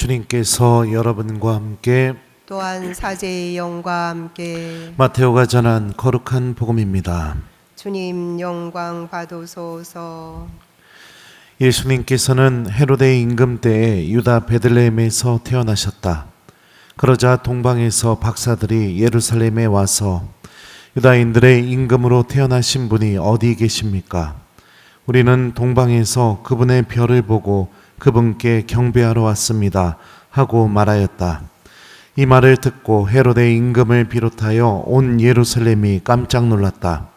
주님께서 여러분과 함께 또한 사제의 영과 함께 마테오가 전한 거룩한 복음입니다. 주님 영광 받으소서. 예수님께서는 헤로데 임금 때에 유다 베들레헴에서 태어나셨다. 그러자 동방에서 박사들이 예루살렘에 와서 유다인들의 임금으로 태어나신 분이 어디 계십니까? 우리는 동방에서 그분의 별을 보고 그분께 경배하러 왔습니다 하고 말하였다. 이 말을 듣고 헤로데 임금을 비롯하여 온 예루살렘이 깜짝 놀랐다.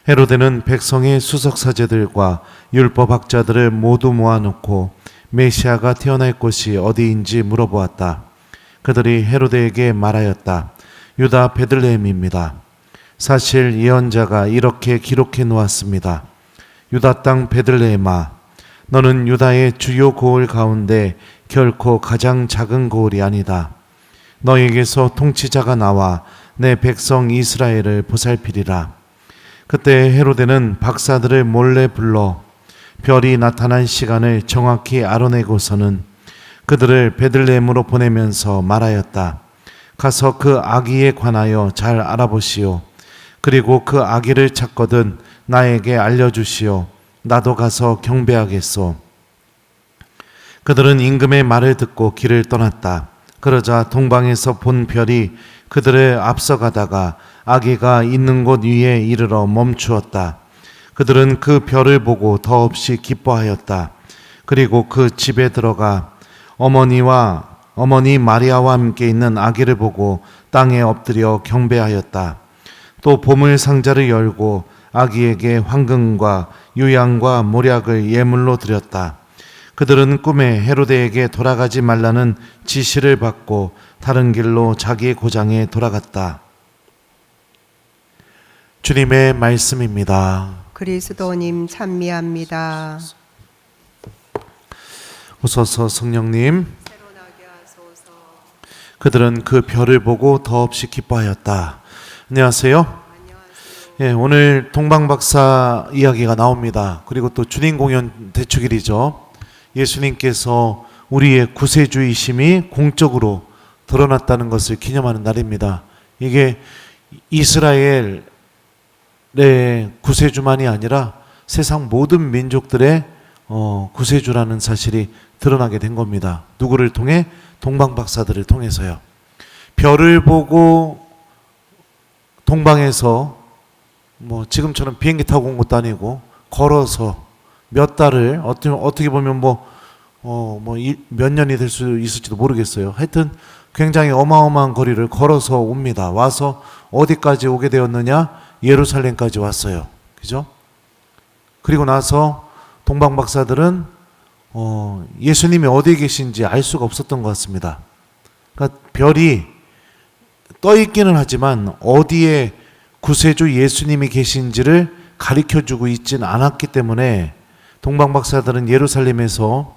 헤로데는 백성의 수석사제들과 율법학자들을 모두 모아놓고 메시아가 태어날 곳이 어디인지 물어보았다. 그들이 헤로데에게 말하였다. 유다 베들레헴입니다. 사실 예언자가 이렇게 기록해 놓았습니다. 유다 땅 베들레헴아, 너는 유다의 주요 고을 가운데 결코 가장 작은 고을이 아니다. 너에게서 통치자가 나와 내 백성 이스라엘을 보살피리라. 그때 헤로데는 박사들을 몰래 불러 별이 나타난 시간을 정확히 알아내고서는 그들을 베들레헴으로 보내면서 말하였다. 가서 그 아기에 관하여 잘 알아보시오. 그리고 그 아기를 찾거든 나에게 알려주시오. 나도 가서 경배하겠소. 그들은 임금의 말을 듣고 길을 떠났다. 그러자 동방에서 본 별이 그들을 앞서가다가 아기가 있는 곳 위에 이르러 멈추었다. 그들은 그 별을 보고 더없이 기뻐하였다. 그리고 그 집에 들어가 어머니 마리아와 함께 있는 아기를 보고 땅에 엎드려 경배하였다. 또 보물 상자를 열고 아기에게 황금과 유향과 모략을 예물로 드렸다. 그들은 꿈에 헤로데에게 돌아가지 말라는 지시를 받고 다른 길로 자기 고장에 돌아갔다. 주님의 말씀입니다. 그리스도님 찬미합니다. 오소서 성령님. 그들은 그 별을 보고 더없이 기뻐하였다. 안녕하세요. 예, 오늘 동방박사 이야기가 나옵니다. 그리고 또 주님 공연 대축일이죠. 예수님께서 우리의 구세주이심이 공적으로 드러났다는 것을 기념하는 날입니다. 이게 이스라엘의 구세주만이 아니라 세상 모든 민족들의 구세주라는 사실이 드러나게 된 겁니다. 누구를 통해? 동방박사들을 통해서요. 별을 보고 동방에서 지금처럼 비행기 타고 온 것도 아니고 걸어서 몇 달을 어떻게 보면 몇 년이 될 수 있을지도 모르겠어요. 하여튼 굉장히 어마어마한 거리를 걸어서 옵니다. 와서 어디까지 오게 되었느냐? 예루살렘까지 왔어요. 그죠? 그리고 나서 동방박사들은 예수님이 어디에 계신지 알 수가 없었던 것 같습니다. 그러니까 별이 떠 있기는 하지만 어디에 구세주 예수님이 계신지를 가르쳐주고 있지는 않았기 때문에 동방박사들은 예루살렘에서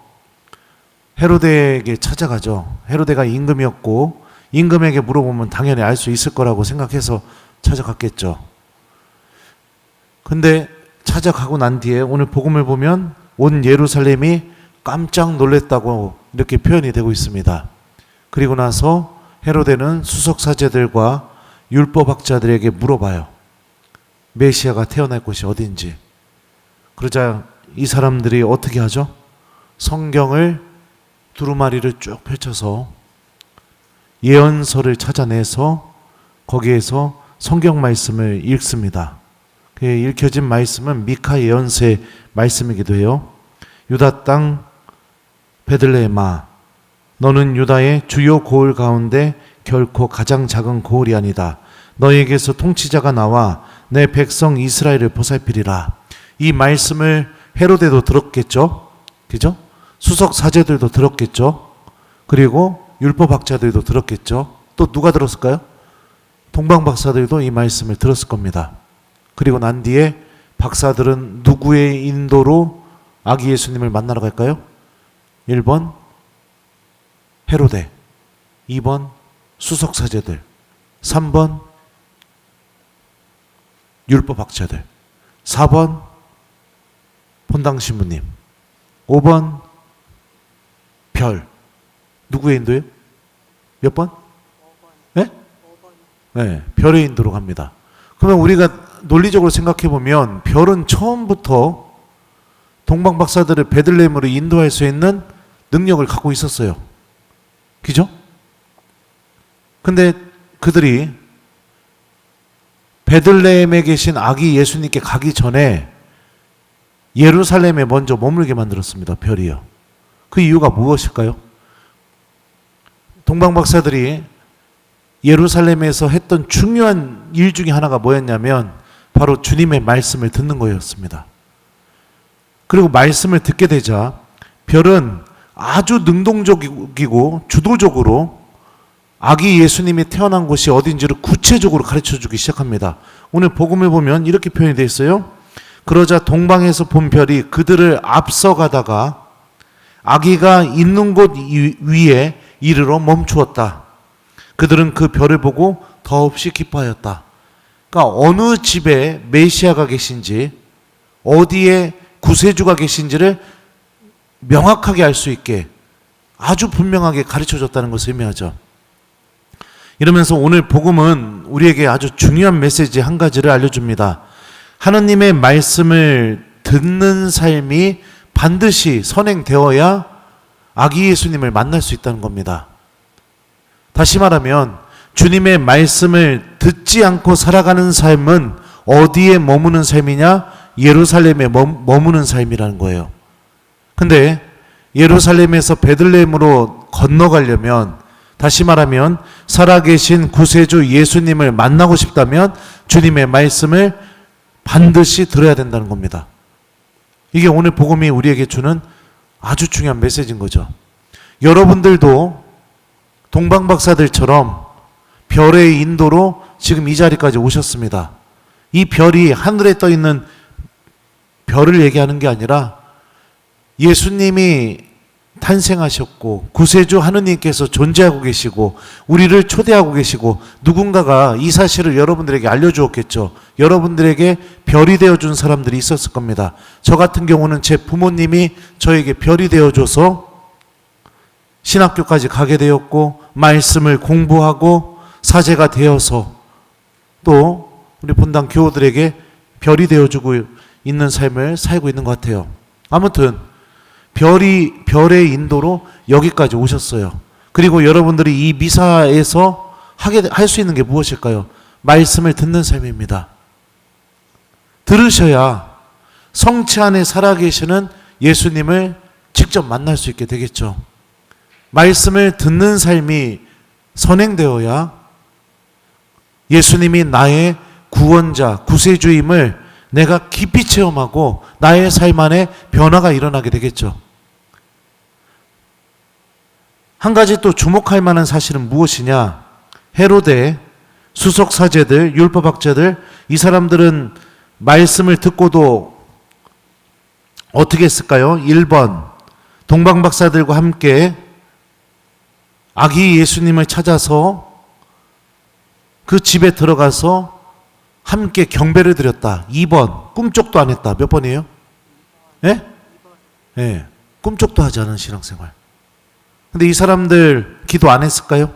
헤로데에게 찾아가죠. 헤로데가 임금이었고 임금에게 물어보면 당연히 알 수 있을 거라고 생각해서 찾아갔겠죠. 근데 찾아가고 난 뒤에 오늘 복음을 보면 온 예루살렘이 깜짝 놀랐다고 이렇게 표현이 되고 있습니다. 그리고 나서 헤로데는 수석사제들과 율법학자들에게 물어봐요. 메시아가 태어날 곳이 어딘지. 그러자 이 사람들이 어떻게 하죠? 성경을 두루마리를 쭉 펼쳐서 예언서를 찾아내서 거기에서 성경 말씀을 읽습니다. 그 읽혀진 말씀은 미카 예언서의 말씀이기도 해요. 유다 땅 베들레헴아, 너는 유다의 주요 고을 가운데 결코 가장 작은 고을이 아니다. 너에게서 통치자가 나와 내 백성 이스라엘을 보살피리라. 이 말씀을 헤로데도 들었겠죠? 그죠? 수석 사제들도 들었겠죠? 그리고 율법학자들도 들었겠죠? 또 누가 들었을까요? 동방박사들도 이 말씀을 들었을 겁니다. 그리고 난 뒤에 박사들은 누구의 인도로 아기 예수님을 만나러 갈까요? 1번 헤로데, 2번 수석사제들, 3번 율법학자들, 4번 본당 신부님, 5번 별, 누구의 인도예요? 몇 번? 네? 네, 별의 인도로 갑니다. 그러면 우리가 논리적으로 생각해 보면 별은 처음부터 동방박사들을 베들레헴으로 인도할 수 있는 능력을 갖고 있었어요. 그죠? 근데 그들이 베들레헴에 계신 아기 예수님께 가기 전에 예루살렘에 먼저 머물게 만들었습니다. 별이요. 그 이유가 무엇일까요? 동방박사들이 예루살렘에서 했던 중요한 일 중에 하나가 뭐였냐면 바로 주님의 말씀을 듣는 거였습니다. 그리고 말씀을 듣게 되자 별은 아주 능동적이고 주도적으로 아기 예수님이 태어난 곳이 어딘지를 구체적으로 가르쳐주기 시작합니다. 오늘 복음을 보면 이렇게 표현이 되어 있어요. 그러자 동방에서 본 별이 그들을 앞서가다가 아기가 있는 곳 위에 이르러 멈추었다. 그들은 그 별을 보고 더없이 기뻐하였다. 그러니까 어느 집에 메시아가 계신지 어디에 구세주가 계신지를 명확하게 알 수 있게 아주 분명하게 가르쳐줬다는 것을 의미하죠. 이러면서 오늘 복음은 우리에게 아주 중요한 메시지 한 가지를 알려줍니다. 하나님의 말씀을 듣는 삶이 반드시 선행되어야 아기 예수님을 만날 수 있다는 겁니다. 다시 말하면 주님의 말씀을 듣지 않고 살아가는 삶은 어디에 머무는 삶이냐? 예루살렘에 머무는 삶이라는 거예요. 근데 예루살렘에서 베들레헴으로 건너가려면, 다시 말하면 살아계신 구세주 예수님을 만나고 싶다면 주님의 말씀을 반드시 들어야 된다는 겁니다. 이게 오늘 복음이 우리에게 주는 아주 중요한 메시지인 거죠. 여러분들도 동방박사들처럼 별의 인도로 지금 이 자리까지 오셨습니다. 이 별이 하늘에 떠 있는 별을 얘기하는 게 아니라 예수님이 탄생하셨고 구세주 하느님께서 존재하고 계시고 우리를 초대하고 계시고 누군가가 이 사실을 여러분들에게 알려주었겠죠. 여러분들에게 별이 되어준 사람들이 있었을 겁니다. 저 같은 경우는 제 부모님이 저에게 별이 되어줘서 신학교까지 가게 되었고 말씀을 공부하고 사제가 되어서 또 우리 본당 교우들에게 별이 되어주고 있는 삶을 살고 있는 것 같아요. 아무튼 별의 인도로 여기까지 오셨어요. 그리고 여러분들이 이 미사에서 할 수 있는 게 무엇일까요? 말씀을 듣는 삶입니다. 들으셔야 성체 안에 살아계시는 예수님을 직접 만날 수 있게 되겠죠. 말씀을 듣는 삶이 선행되어야 예수님이 나의 구원자, 구세주임을 내가 깊이 체험하고 나의 삶 안에 변화가 일어나게 되겠죠. 한 가지 또 주목할 만한 사실은 무엇이냐? 헤로데, 수석사제들, 율법학자들, 이 사람들은 말씀을 듣고도 어떻게 했을까요? 1번, 동방박사들과 함께 아기 예수님을 찾아서 그 집에 들어가서 함께 경배를 드렸다. 2번, 꿈쩍도 안 했다. 몇 번이에요? 예? 예, 꿈쩍도 하지 않은 신앙생활. 근데 이 사람들 기도 안 했을까요?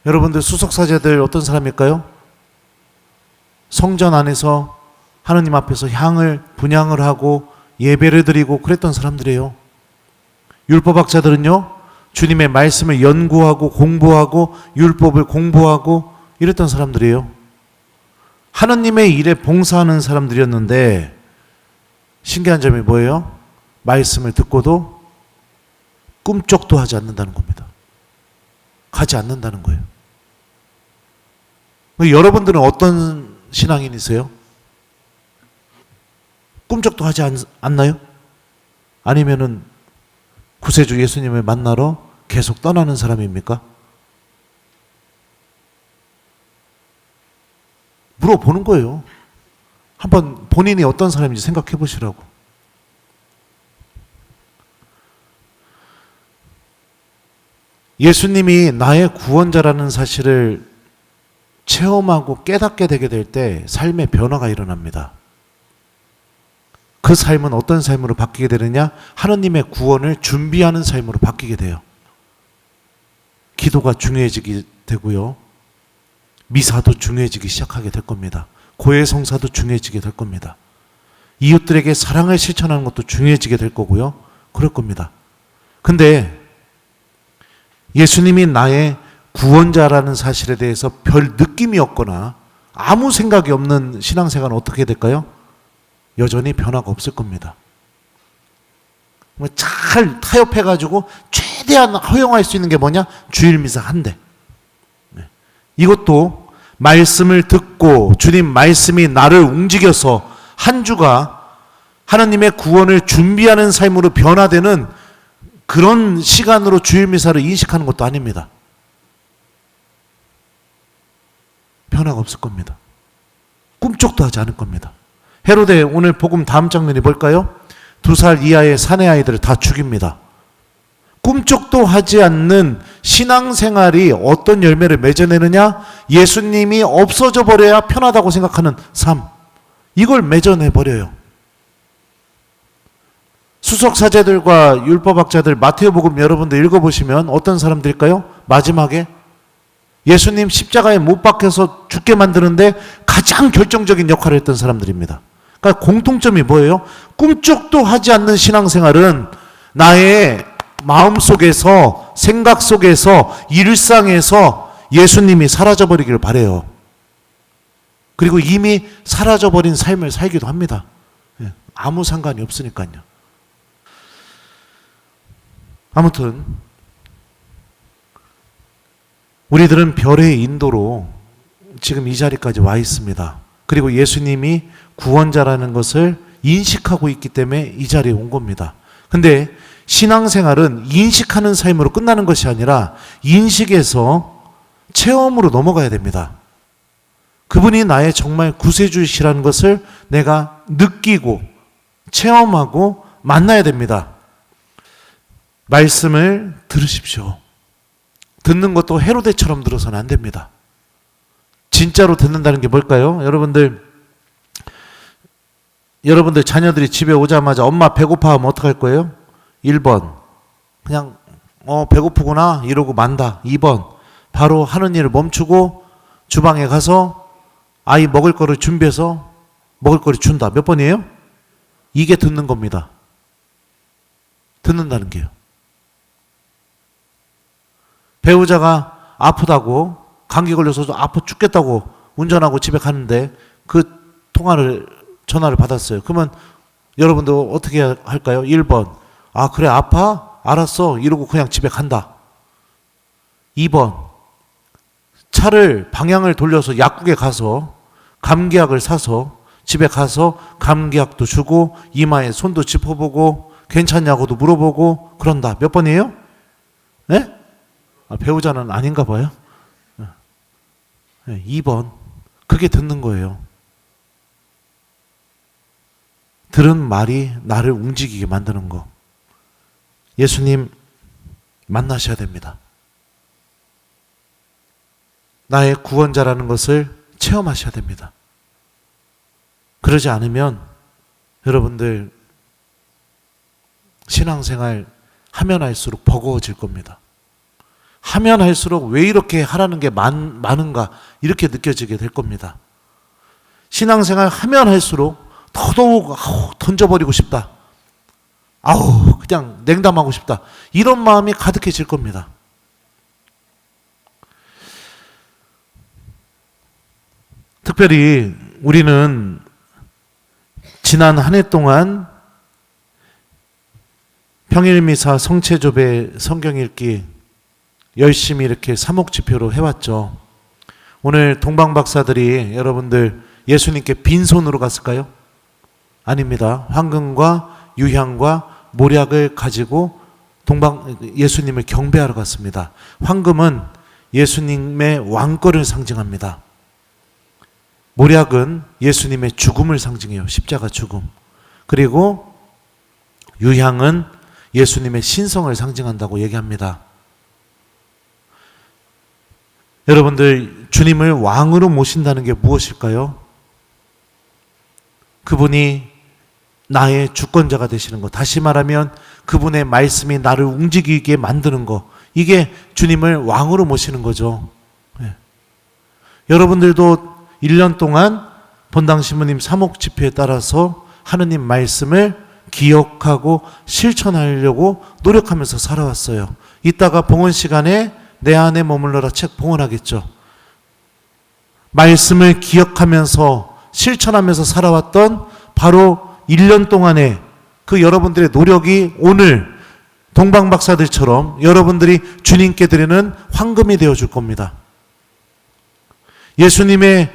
여러분들 수석사제들 어떤 사람일까요? 성전 안에서 하느님 앞에서 향을 분향을 하고 예배를 드리고 그랬던 사람들이에요. 율법학자들은요, 주님의 말씀을 연구하고 공부하고 율법을 공부하고 이랬던 사람들이에요. 하느님의 일에 봉사하는 사람들이었는데 신기한 점이 뭐예요? 말씀을 듣고도 꿈쩍도 하지 않는다는 겁니다. 가지 않는다는 거예요. 여러분들은 어떤 신앙인이세요? 꿈쩍도 하지 않나요? 아니면은 구세주 예수님을 만나러 계속 떠나는 사람입니까? 물어보는 거예요. 한번 본인이 어떤 사람인지 생각해 보시라고. 예수님이 나의 구원자라는 사실을 체험하고 깨닫게 되게 될 때 삶의 변화가 일어납니다. 그 삶은 어떤 삶으로 바뀌게 되느냐? 하느님의 구원을 준비하는 삶으로 바뀌게 돼요. 기도가 중요해지게 되고요. 미사도 중요해지기 시작하게 될 겁니다. 고해성사도 중요해지게 될 겁니다. 이웃들에게 사랑을 실천하는 것도 중요해지게 될 거고요. 그럴 겁니다. 근데 예수님이 나의 구원자라는 사실에 대해서 별 느낌이 없거나 아무 생각이 없는 신앙생활은 어떻게 될까요? 여전히 변화가 없을 겁니다. 잘 타협해가지고 최대한 허용할 수 있는 게 뭐냐? 주일미사 한 대. 이것도 말씀을 듣고 주님 말씀이 나를 움직여서 한 주가 하나님의 구원을 준비하는 삶으로 변화되는 그런 시간으로 주일미사를 인식하는 것도 아닙니다. 변화가 없을 겁니다. 꿈쩍도 하지 않을 겁니다. 헤로데 오늘 복음 다음 장면이 뭘까요? 2살 이하의 사내 아이들을 다 죽입니다. 꿈쩍도 하지 않는 신앙생활이 어떤 열매를 맺어내느냐? 예수님이 없어져 버려야 편하다고 생각하는 삶. 이걸 맺어내 버려요. 수석사제들과 율법학자들 마태복음 여러분들 읽어보시면 어떤 사람들일까요? 마지막에 예수님 십자가에 못 박혀서 죽게 만드는데 가장 결정적인 역할을 했던 사람들입니다. 그러니까 공통점이 뭐예요? 꿈쩍도 하지 않는 신앙생활은 나의 마음속에서, 생각 속에서, 일상에서 예수님이 사라져버리기를 바라요. 그리고 이미 사라져버린 삶을 살기도 합니다. 아무 상관이 없으니까요. 아무튼 우리들은 별의 인도로 지금 이 자리까지 와 있습니다. 그리고 예수님이 구원자라는 것을 인식하고 있기 때문에 이 자리에 온 겁니다. 근데 신앙생활은 인식하는 삶으로 끝나는 것이 아니라 인식에서 체험으로 넘어가야 됩니다. 그분이 나의 정말 구세주이시라는 것을 내가 느끼고 체험하고 만나야 됩니다. 말씀을 들으십시오. 듣는 것도 헤로데처럼 들어서는 안 됩니다. 진짜로 듣는다는 게 뭘까요? 여러분들 자녀들이 집에 오자마자 엄마 배고파 하면 어떡할 거예요? 1번 그냥 배고프구나 이러고 만다. 2번 바로 하는 일을 멈추고 주방에 가서 아이 먹을 거를 준비해서 먹을 거를 준다. 몇 번이에요? 이게 듣는 겁니다. 듣는다는 게요. 배우자가 아프다고 감기 걸려서 아파 죽겠다고 운전하고 집에 갔는데 그 전화를 받았어요. 그러면 여러분도 어떻게 할까요? 1번 아 그래 아파? 알았어 이러고 그냥 집에 간다. 2번 차를 방향을 돌려서 약국에 가서 감기약을 사서 집에 가서 감기약도 주고 이마에 손도 짚어보고 괜찮냐고도 물어보고 그런다. 몇 번이에요? 네? 배우자는 아닌가 봐요. 2번 그게 듣는 거예요. 들은 말이 나를 움직이게 만드는 거. 예수님 만나셔야 됩니다. 나의 구원자라는 것을 체험하셔야 됩니다. 그러지 않으면 여러분들 신앙생활 하면 할수록 버거워질 겁니다. 하면 할수록 왜 이렇게 하라는 게 많은가 이렇게 느껴지게 될 겁니다. 신앙생활 하면 할수록 더더욱 던져버리고 싶다. 그냥 냉담하고 싶다. 이런 마음이 가득해질 겁니다. 특별히 우리는 지난 한 해 동안 평일미사 성체조배 성경 읽기 열심히 이렇게 사목지표로 해왔죠. 오늘 동방박사들이 여러분들 예수님께 빈손으로 갔을까요? 아닙니다. 황금과 유향과 모략을 가지고 예수님을 경배하러 갔습니다. 황금은 예수님의 왕권을 상징합니다. 모략은 예수님의 죽음을 상징해요. 십자가 죽음. 그리고 유향은 예수님의 신성을 상징한다고 얘기합니다. 여러분들 주님을 왕으로 모신다는 게 무엇일까요? 그분이 나의 주권자가 되시는 것. 다시 말하면 그분의 말씀이 나를 움직이게 만드는 것. 이게 주님을 왕으로 모시는 거죠. 예. 여러분들도 1년 동안 본당 신부님 사목 집회에 따라서 하느님 말씀을 기억하고 실천하려고 노력하면서 살아왔어요. 이따가 봉헌 시간에 내 안에 머물러라 책 봉헌하겠죠. 말씀을 기억하면서 실천하면서 살아왔던 바로 1년 동안의 그 여러분들의 노력이 오늘 동방박사들처럼 여러분들이 주님께 드리는 황금이 되어줄 겁니다. 예수님의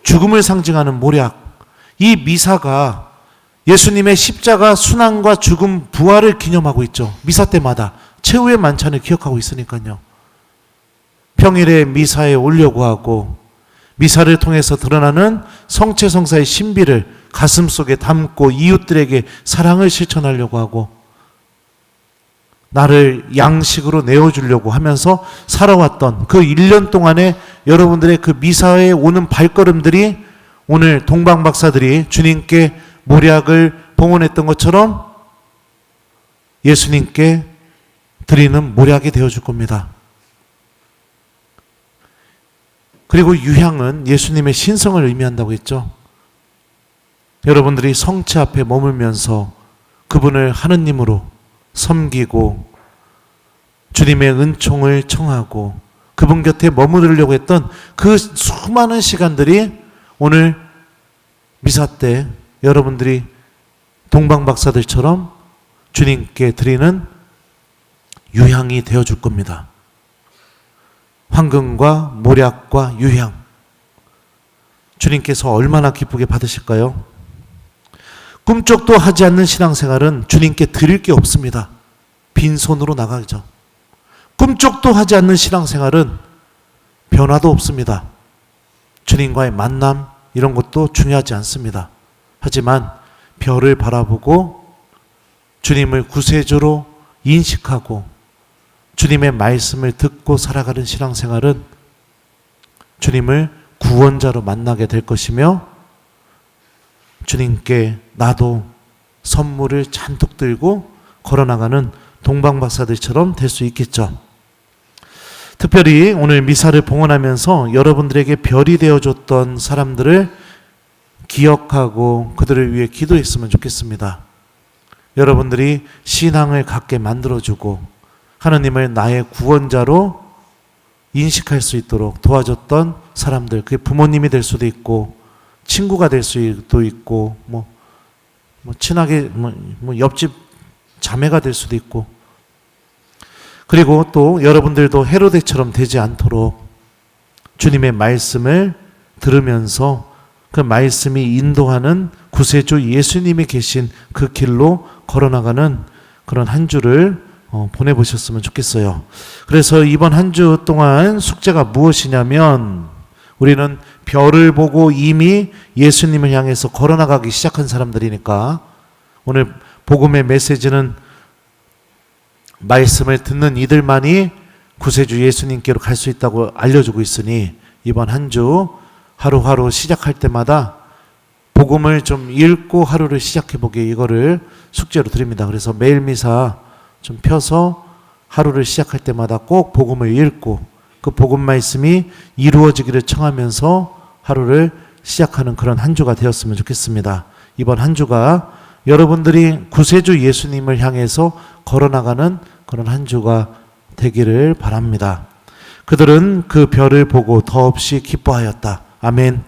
죽음을 상징하는 모략, 이 미사가 예수님의 십자가 순환과 죽음 부활을 기념하고 있죠. 미사 때마다 최후의 만찬을 기억하고 있으니까요. 평일에 미사에 오려고 하고 미사를 통해서 드러나는 성체성사의 신비를 가슴속에 담고 이웃들에게 사랑을 실천하려고 하고 나를 양식으로 내어주려고 하면서 살아왔던 그 1년 동안의 여러분들의 그 미사에 오는 발걸음들이 오늘 동방박사들이 주님께 모략을 봉헌했던 것처럼 예수님께 드리는 모략이 되어줄 겁니다. 그리고 유향은 예수님의 신성을 의미한다고 했죠. 여러분들이 성체 앞에 머물면서 그분을 하느님으로 섬기고 주님의 은총을 청하고 그분 곁에 머무르려고 했던 그 수많은 시간들이 오늘 미사 때 여러분들이 동방박사들처럼 주님께 드리는 유향이 되어줄 겁니다. 황금과 모략과 유향. 주님께서 얼마나 기쁘게 받으실까요? 꿈쩍도 하지 않는 신앙생활은 주님께 드릴 게 없습니다. 빈손으로 나가죠. 꿈쩍도 하지 않는 신앙생활은 변화도 없습니다. 주님과의 만남 이런 것도 중요하지 않습니다. 하지만 별을 바라보고 주님을 구세주로 인식하고 주님의 말씀을 듣고 살아가는 신앙생활은 주님을 구원자로 만나게 될 것이며 주님께 나도 선물을 잔뜩 들고 걸어나가는 동방박사들처럼 될 수 있겠죠. 특별히 오늘 미사를 봉헌하면서 여러분들에게 별이 되어줬던 사람들을 기억하고 그들을 위해 기도했으면 좋겠습니다. 여러분들이 신앙을 갖게 만들어주고 하나님을 나의 구원자로 인식할 수 있도록 도와줬던 사람들, 그게 부모님이 될 수도 있고 친구가 될 수도 있고 친하게 옆집 자매가 될 수도 있고 그리고 또 여러분들도 헤로데처럼 되지 않도록 주님의 말씀을 들으면서 그 말씀이 인도하는 구세주 예수님이 계신 그 길로 걸어나가는 그런 한 주를 보내보셨으면 좋겠어요. 그래서 이번 한 주 동안 숙제가 무엇이냐면 우리는 별을 보고 이미 예수님을 향해서 걸어나가기 시작한 사람들이니까 오늘 복음의 메시지는 말씀을 듣는 이들만이 구세주 예수님께로 갈 수 있다고 알려주고 있으니 이번 한 주 하루하루 시작할 때마다 복음을 좀 읽고 하루를 시작해보게 이거를 숙제로 드립니다. 그래서 매일 미사 좀 펴서 하루를 시작할 때마다 꼭 복음을 읽고 그 복음 말씀이 이루어지기를 청하면서 하루를 시작하는 그런 한 주가 되었으면 좋겠습니다. 이번 한 주가 여러분들이 구세주 예수님을 향해서 걸어나가는 그런 한 주가 되기를 바랍니다. 그들은 그 별을 보고 더없이 기뻐하였다. 아멘.